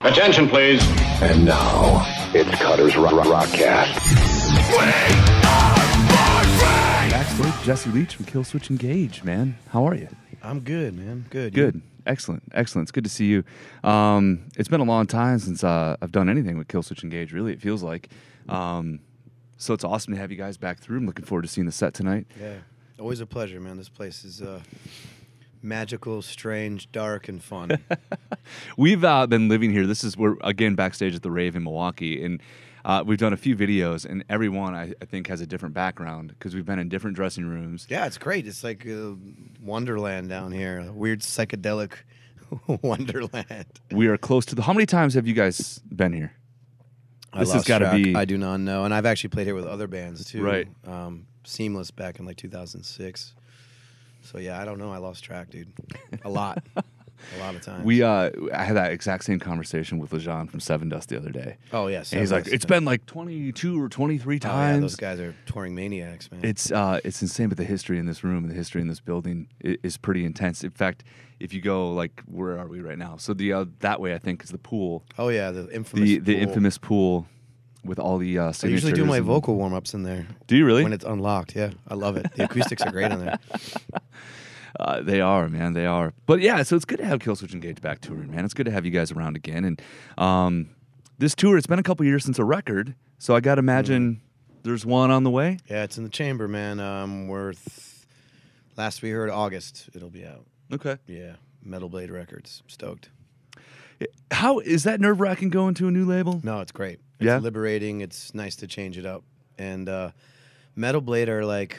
Attention, please. And now, it's Cutter's Rockcast. Backstage, Jesse Leach from Killswitch Engage, man. How are you? I'm good, man. Good. Good. Excellent. It's good to see you. It's been a long time since I've done anything with Killswitch Engage, really, it feels like. So it's awesome to have you guys back through. I'm looking forward to seeing the set tonight. Yeah. Always a pleasure, man. This place is magical, strange, dark, and fun. We've been living here. We're, again, backstage at the Rave in Milwaukee, and we've done a few videos, and every one, I think, has a different background because we've been in different dressing rooms. Yeah, it's great. It's like Wonderland down here, a weird psychedelic Wonderland. We are close to how many times have you guys been here? This has got to be... I do not know, and I've actually played here with other bands, too. Right. Seamless back in, like, 2006. So, yeah, I don't know. I lost track, dude. A lot. A lot of times. I had that exact same conversation with Lejean from Seven Dust the other day. Oh, yes. And he's like, it's been like 22 or 23 times. Oh, yeah, those guys are touring maniacs, man. It's insane, but the history in this room and the history in this building is pretty intense. In fact, if you go, like, where are we right now? So that way, I think, is the pool. Oh, yeah, the infamous pool. The infamous pool with all the signatures. I usually do my vocal warm-ups in there. Do you really? When it's unlocked, yeah. I love it. The acoustics are great in there. They are, man. They are. But, yeah, so it's good to have Killswitch Engage back touring, man. It's good to have you guys around again. And this tour, it's been a couple years since a record, so I got to imagine there's one on the way. Yeah, it's in the chamber, man. Last we heard, August, it'll be out. Okay. Yeah, Metal Blade Records. Stoked. How is that nerve-wracking going to a new label? No, it's great. It's liberating. It's nice to change it up. And Metal Blade are like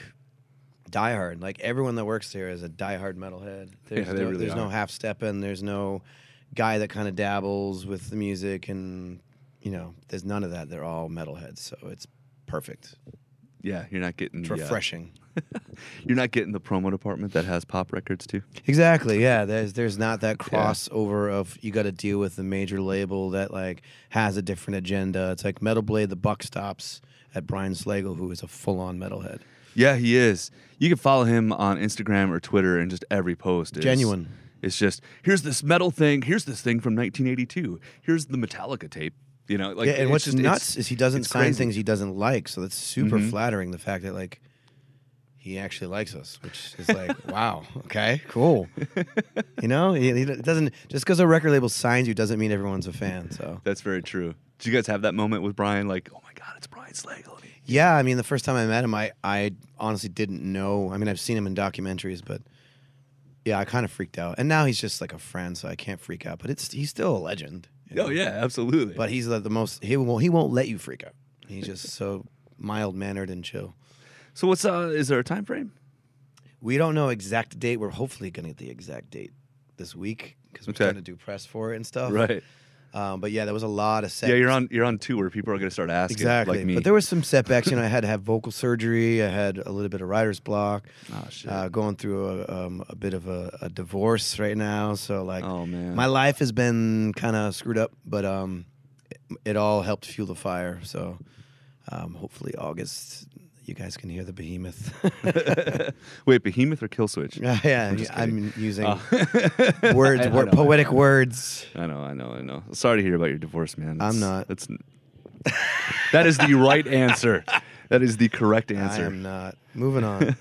diehard. Like everyone that works there is a diehard metalhead. There's no half-stepping. There's no guy that kind of dabbles with the music, and there's none of that. They're all metalheads, so it's perfect. Yeah, you're not getting it's refreshing. You're not getting the promo department that has pop records too. Exactly. Yeah, there's not that crossover of you got to deal with the major label that like has a different agenda. It's like Metal Blade. The buck stops at Brian Slagle, who is a full-on metalhead. Yeah, he is. You can follow him on Instagram or Twitter, and just every post is genuine. It's just, here's this metal thing. Here's this thing from 1982. Here's the Metallica tape. And what's nuts is he doesn't sign crazy. things he doesn't like. So that's super flattering. The fact that like he actually likes us, which is like, wow, okay, cool. He doesn't just because a record label signs you doesn't mean everyone's a fan. So that's very true. Did you guys have that moment with Brian? Like, oh my God, it's Brian Slagle. Yeah, I mean, the first time I met him, I honestly didn't know. I mean, I've seen him in documentaries, but yeah, I kind of freaked out. And now he's just like a friend, so I can't freak out. But he's still a legend. Oh yeah, absolutely. But he's like the most. He won't let you freak out. He's just so mild mannered and chill. So what's is there a time frame? We don't know exact date. We're hopefully gonna get the exact date this week because we're trying to do press for it and stuff. Right. But yeah, there was a lot of sets. Yeah, you're on tour. People are going to start asking. Exactly. Like me. But there was some setbacks. I had to have vocal surgery. I had a little bit of writer's block. Oh shit. Going through a bit of a divorce right now. So like, oh man, my life has been kind of screwed up. But it all helped fuel the fire. So hopefully August, you guys can hear the behemoth. Wait, behemoth or Killswitch? Yeah, I'm using poetic words. I know. Sorry to hear about your divorce, man. I'm not. That is the right answer. That is the correct answer. I am not. Moving on.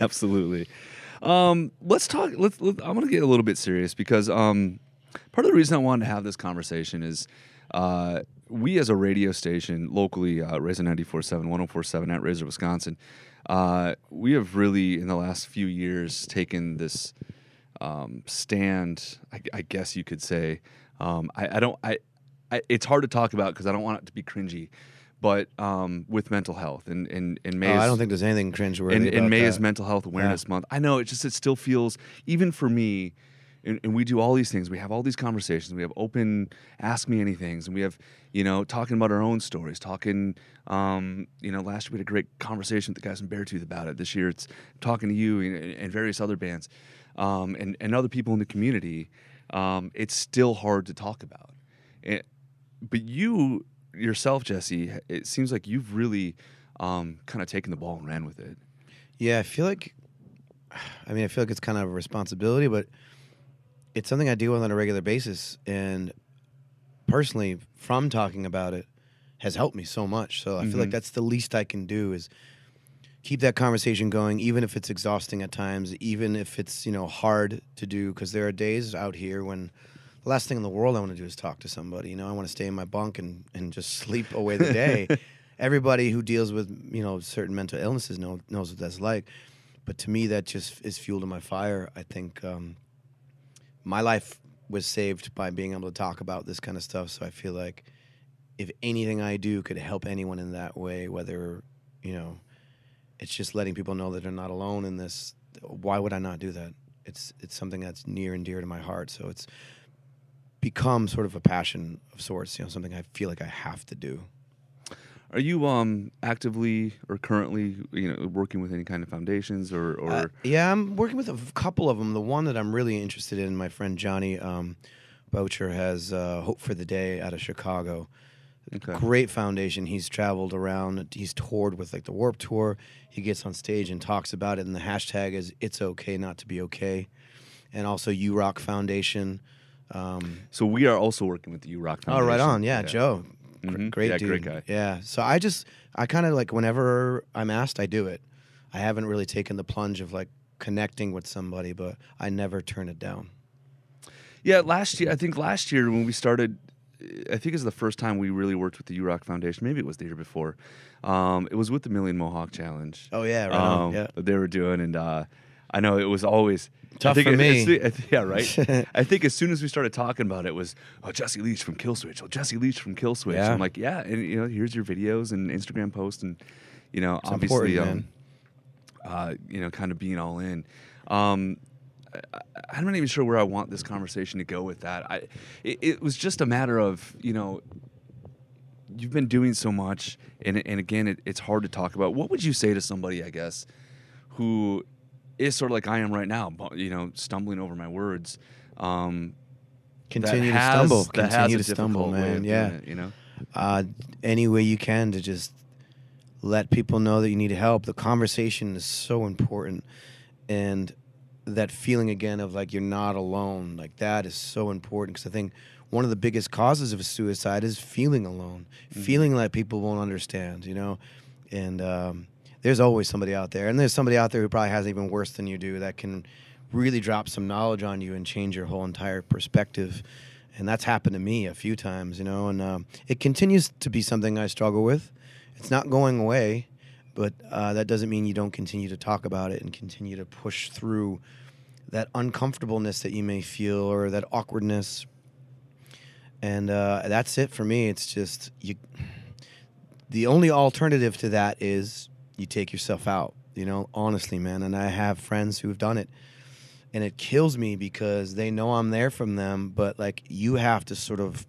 Absolutely. Let's talk. I'm going to get a little bit serious because part of the reason I wanted to have this conversation is we as a radio station locally, Razor 94.7, 104.7 at Razor, Wisconsin, we have really in the last few years taken this stand, I guess you could say. It's hard to talk about because I don't want it to be cringy, but with mental health and May. I don't think there's anything cringeworthy about and May that. is Mental Health Awareness Month. I know it still feels, even for me. And we do all these things. We have all these conversations. We have open Ask Me Anythings. And we have, talking about our own stories. Talking, last year we had a great conversation with the guys in Beartooth about it. This year it's talking to you and various other bands and other people in the community. It's still hard to talk about. But you, yourself, Jesse, it seems like you've really kind of taken the ball and ran with it. Yeah, I feel like it's kind of a responsibility, but it's something I deal with on a regular basis, and personally, from talking about it, has helped me so much. So I feel like that's the least I can do is keep that conversation going, even if it's exhausting at times, even if it's, hard to do, because there are days out here when the last thing in the world I want to do is talk to somebody. I want to stay in my bunk and just sleep away the day. Everybody who deals with, certain mental illnesses knows what that's like. But to me, that just is fuel to my fire. I think my life was saved by being able to talk about this kind of stuff. So I feel like if anything I do could help anyone in that way, whether, it's just letting people know that they're not alone in this, why would I not do that? It's something that's near and dear to my heart. So it's become sort of a passion of sorts, something I feel like I have to do. Are you actively or currently, working with any kind of foundations or? Yeah, I'm working with a couple of them. The one that I'm really interested in, my friend Johnny Boucher has Hope for the Day out of Chicago. Okay. Great foundation. He's traveled around. He's toured with the Warped Tour. He gets on stage and talks about it, and the hashtag is "It's okay not to be okay." And also U Rock Foundation. So we are also working with the U Rock Foundation. Oh, right on. Yeah. Joe. Great dude. Great guy. Yeah. So I kind of whenever I'm asked, I do it. I haven't really taken the plunge of connecting with somebody, but I never turn it down. Yeah. Last year when we started, I think it's the first time we really worked with the U Rock Foundation. Maybe it was the year before. It was with the Million Mohawk Challenge. Oh yeah, right on. Yeah. That they were doing, and I know it was always tough for me. Yeah, right. I think as soon as we started talking about it, it was Jesse Leach from Killswitch. Jesse Leach from Killswitch. Yeah. I'm like, yeah, and here's your videos and Instagram posts, and it's obviously, kind of being all in. I'm not even sure where I want this conversation to go with that. It was just a matter of, you've been doing so much, and again, it's hard to talk about. What would you say to somebody, I guess, who is sort of like I am right now, stumbling over my words? Continue to stumble, man. Yeah. Any way you can to just let people know that you need help. The conversation is so important, and that feeling again of you're not alone, that is so important, because I think one of the biggest causes of suicide is feeling alone, feeling like people won't understand, and there's always somebody out there, and there's somebody out there who probably has even worse than you do that can really drop some knowledge on you and change your whole entire perspective. And that's happened to me a few times, and it continues to be something I struggle with. It's not going away. But that doesn't mean you don't continue to talk about it and continue to push through that uncomfortableness that you may feel or that awkwardness. And that's it for me. It's just the only alternative to that is you take yourself out, honestly, man. And I have friends who have done it. And it kills me because they know I'm there from them. But, you have to sort of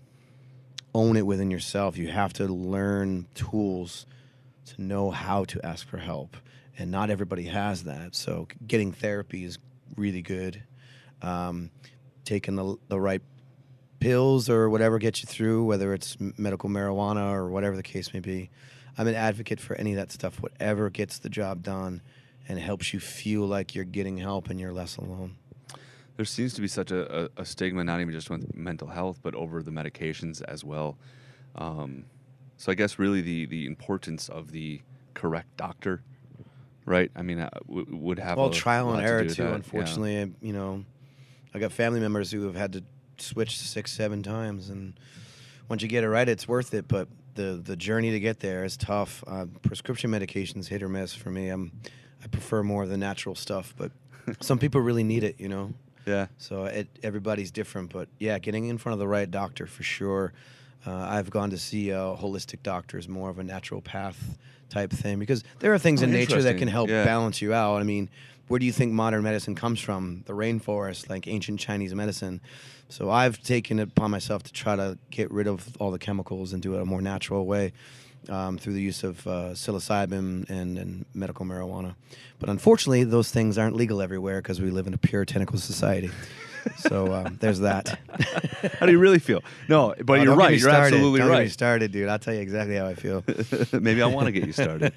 own it within yourself. You have to learn tools to know how to ask for help, and not everybody has that. So getting therapy is really good. Taking the right pills or whatever gets you through, whether it's medical marijuana or whatever the case may be. I'm an advocate for any of that stuff, whatever gets the job done and helps you feel like you're getting help and you're less alone. There seems to be such a stigma, not even just with mental health, but over the medications as well. So I guess really the importance of the correct doctor, right? I mean, would have trial and error too. Unfortunately, yeah. I got family members who have had to switch 6-7 times, and once you get it right, it's worth it. But the journey to get there is tough. Prescription medications hit or miss for me. I prefer more of the natural stuff, but some people really need it. Yeah. So everybody's different, but yeah, getting in front of the right doctor for sure. I've gone to see holistic doctors, more of a natural path type thing, because there are things in nature that can help balance you out. I mean, where do you think modern medicine comes from? The rainforest, ancient Chinese medicine. So I've taken it upon myself to try to get rid of all the chemicals and do it a more natural way through the use of psilocybin and medical marijuana. But unfortunately, those things aren't legal everywhere because we live in a puritanical society. So there's that. How do you really feel? No, but you're right. You're absolutely right. Don't get me started, dude. I'll tell you exactly how I feel. Maybe I want to get you started.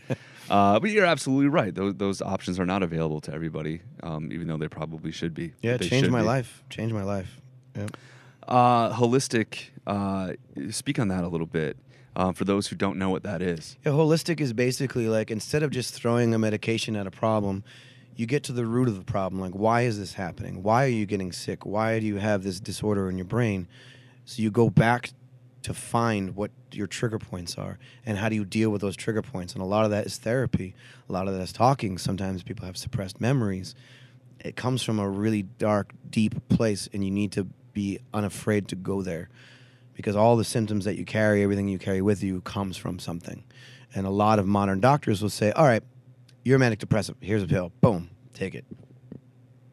But you're absolutely right. Those options are not available to everybody, even though they probably should be. Yeah, changed my life. Changed my life. Yeah. Holistic. Speak on that a little bit for those who don't know what that is. Yeah, holistic is basically like instead of just throwing a medication at a problem, you get to the root of the problem. Like, why is this happening? Why are you getting sick? Why do you have this disorder in your brain? So you go back to find what your trigger points are and how do you deal with those trigger points. And a lot of that is therapy. A lot of that is talking. Sometimes people have suppressed memories. It comes from a really dark, deep place, and you need to be unafraid to go there because all the symptoms that you carry, everything you carry with you comes from something. And a lot of modern doctors will say, all right, you're manic depressive. Here's a pill. Boom. Take it.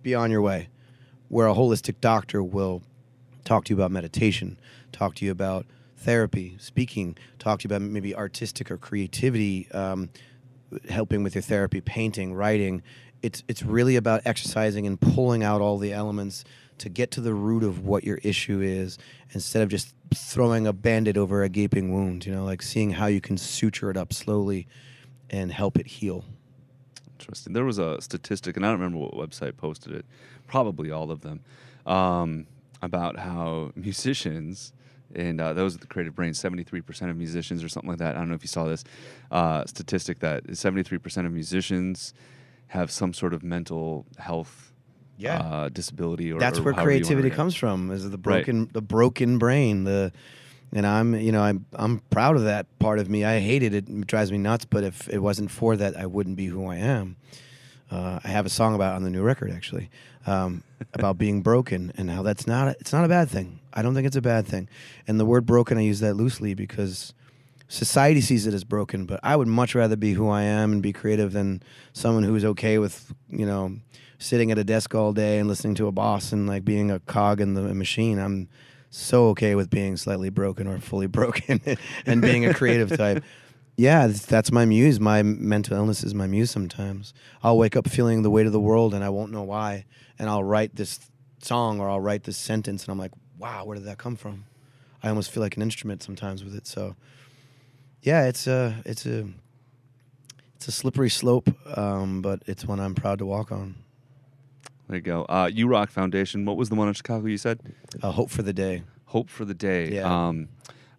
Be on your way. Where a holistic doctor will talk to you about meditation, talk to you about therapy, speaking, talk to you about maybe artistic or creativity, helping with your therapy, painting, writing. It's really about exercising and pulling out all the elements to get to the root of what your issue is instead of just throwing a Band-Aid over a gaping wound, like seeing how you can suture it up slowly and help it heal. Interesting. There was a statistic, and I don't remember what website posted it, probably all of them, about how musicians, and those with the creative brain, 73% of musicians or something like that. I don't know if you saw this statistic that 73% of musicians have some sort of mental health disability. Or that's or where creativity comes from. Is the broken brain. And I'm proud of that part of me. I hate it. It drives me nuts. But if it wasn't for that, I wouldn't be who I am. I have a song about it on the new record, actually, about being broken and how it's not a bad thing. I don't think it's a bad thing. And the word broken, I use that loosely because society sees it as broken. But I would much rather be who I am and be creative than someone who's okay with, sitting at a desk all day and listening to a boss and like being a cog in the machine. I'm so okay with being slightly broken or fully broken and being a creative type. Yeah, that's my muse. My mental illness is my muse sometimes. I'll wake up feeling the weight of the world and I won't know why. And I'll write this song or I'll write this sentence and I'm like, wow, where did that come from? I almost feel like an instrument sometimes with it. So yeah, it's a slippery slope, but it's one I'm proud to walk on. There you go. You Rock Foundation. What was the one in Chicago you said? Hope for the Day. Hope for the Day. Yeah.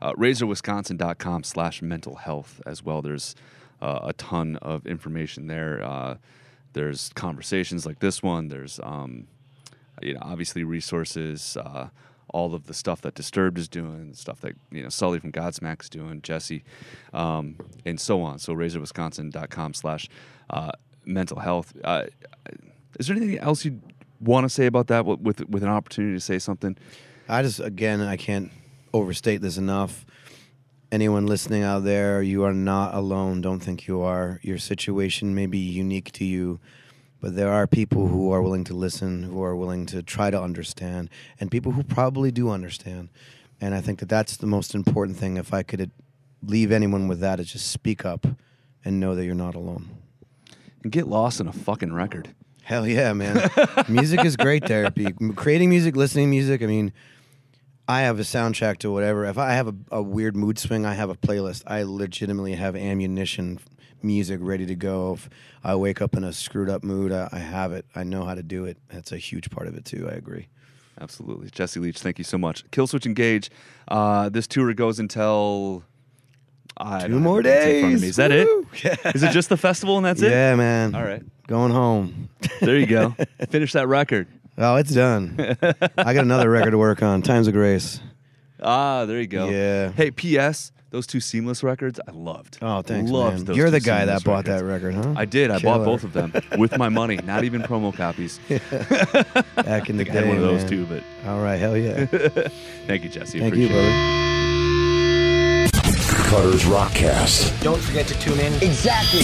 RazorWisconsin.com/mental health as well. There's a ton of information there. There's conversations like this one. There's obviously resources. All of the stuff that Disturbed is doing, stuff that Sully from Godsmack's doing, Jesse, and so on. So RazorWisconsin.com/mental health. Is there anything else you'd want to say about that with an opportunity to say something? I can't overstate this enough. Anyone listening out there, you are not alone. Don't think you are. Your situation may be unique to you, but there are people who are willing to listen, who are willing to try to understand, and people who probably do understand. And I think that that's the most important thing. If I could leave anyone with that, is just speak up and know that you're not alone. And get lost in a fucking record. Hell yeah, man. Music is great therapy. Creating music, listening to music, I mean, I have a soundtrack to whatever. If I have a weird mood swing, I have a playlist. I legitimately have ammunition music ready to go. If I wake up in a screwed up mood, I have it. I know how to do it. That's a huge part of it, too. I agree. Absolutely. Jesse Leach, thank you so much. Killswitch Engage. This tour goes until... 2 more days. Is that it? Yeah. Is it just the festival and that's it? Yeah, man. All right. Going home. There you go. Finish that record. Oh, it's done. I got another record to work on. Times of Grace. Ah, there you go. Yeah. Hey, P.S. Those 2 Seamless records, I loved. Oh, thanks, loved man. Those You're 2 the guy Seamless that bought records. that record, huh? I did. I bought both of them with my money, not even promo copies. Back in the day, I had one of those man. too, but all right, hell yeah. Thank you, Jesse. Thank you, Appreciate brother. Cutter's Rockcast. Don't forget to tune in. Exactly.